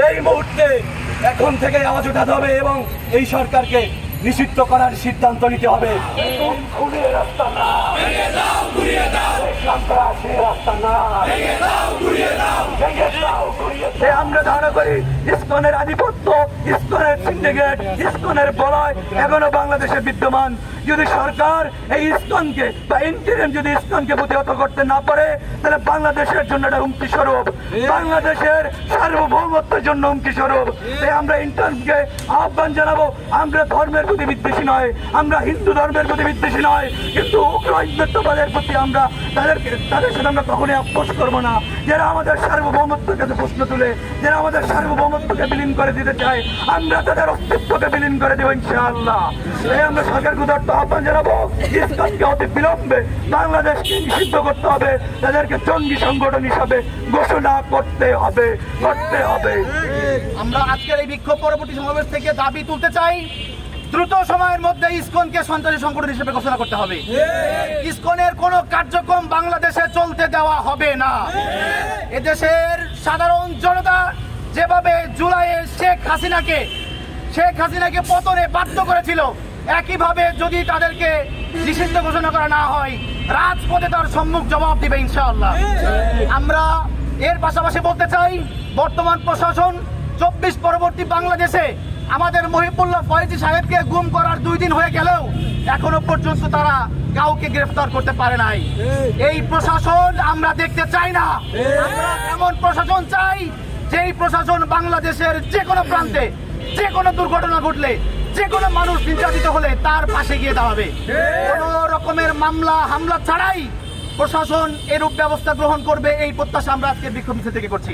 এই মুহূর্তে এখন থেকে আওয়াজ উঠাতে হবে এবং এই সরকারকে নিষিদ্ধ করার সিদ্ধান্ত নিতে হবে। আমরা ধারণা করি ইসকনের আধিপত্য, ইসকনের সিন্ডিকেট, ইসকনের বলয় এখনো বাংলাদেশে বিদ্যমান। যদি সরকার এই ইসকনকে বা ইন্টারিম যদি ইসকনকে প্রতিহত করতে না পারে, তাহলে বাংলাদেশের জন্য এটা হুমকি স্বরূপ, বাংলাদেশের সার্বভৌমত্বের জন্য হুমকি স্বরূপ। তাই আমরা ইন্টারিমকে আহ্বান জানাবো, আমরা ধর্মের প্রতি বিদ্বেষী নয়, আমরা হিন্দু ধর্মের প্রতি বিদ্বেষী নয়, কিন্তু উগ্র হিন্দুত্ববাদের প্রতি আমরা তাদের সাথে আমরা কখনোই আপোষ করবো না। যারা আমাদের সার্বভৌমত্বের কাছে প্রশ্ন তুলে, যারা আমাদের সার্বভৌমত্বকে বিলীন করে দিতে চায়, আমরা তাদের অস্তিত্বকে বিলীন করে দেবো ইনশাআল্লাহ। তাই আমরা সরকারকে উদাত্ত আহ্বান জানাবো, ইসকনকে অতি বিলম্বে বাংলাদেশকে নিষিদ্ধ করতে হবে, তাদেরকে জঙ্গি সংগঠন হিসাবে ঘোষণা করতে হবে। আমরা আজকের এই বিক্ষোভ পরবর্তী সমাবেশ থেকে দাবি তুলতে চাই, দ্রুত সময়ের মধ্যে ইসকনকে সন্ত্রাসী সংগঠন হিসেবে ঘোষণা করতে হবে। ইসকনের কোন কার্যক্রম বাংলাদেশে চলতে দেওয়া হবে না। এদেশের সাধারণ জনতা যেভাবে জুলাইয়ে শেখ হাসিনাকে পতনে বাধ্য করেছিল, একইভাবে যদি তাদেরকে নিষিদ্ধ ঘোষণা করা না হয়, রাজপথে তার সম্মুখ জবাব দিবে ইনশাআল্লাহ। আমরা এর পাশাপাশি বলতে চাই, বর্তমান প্রশাসন 24 পরবর্তী বাংলাদেশে আমাদের মহিবুল্লাহ ফয়েজি সাহেবকে গুম করার 2 দিন হয়ে গেলেও এখনো পর্যন্ত তারা কাউকে গ্রেফতার করতে পারে নাই। এই প্রশাসন আমরা দেখতে চাই না। আমরা এমন প্রশাসন চাই, যেই প্রশাসন বাংলাদেশের যে কোনো প্রান্তে যে কোনো দুর্ঘটনা ঘটলে, যে কোনো মানুষ নির্যাতিত হলে তার পাশে গিয়ে দাঁড়াবে। কোন রকমের মামলা হামলা ছাড়াই প্রশাসন এরূপ ব্যবস্থা গ্রহণ করবে, এই প্রত্যাশা আমরা আজকে বিক্ষোভ মিছিল থেকে করছি।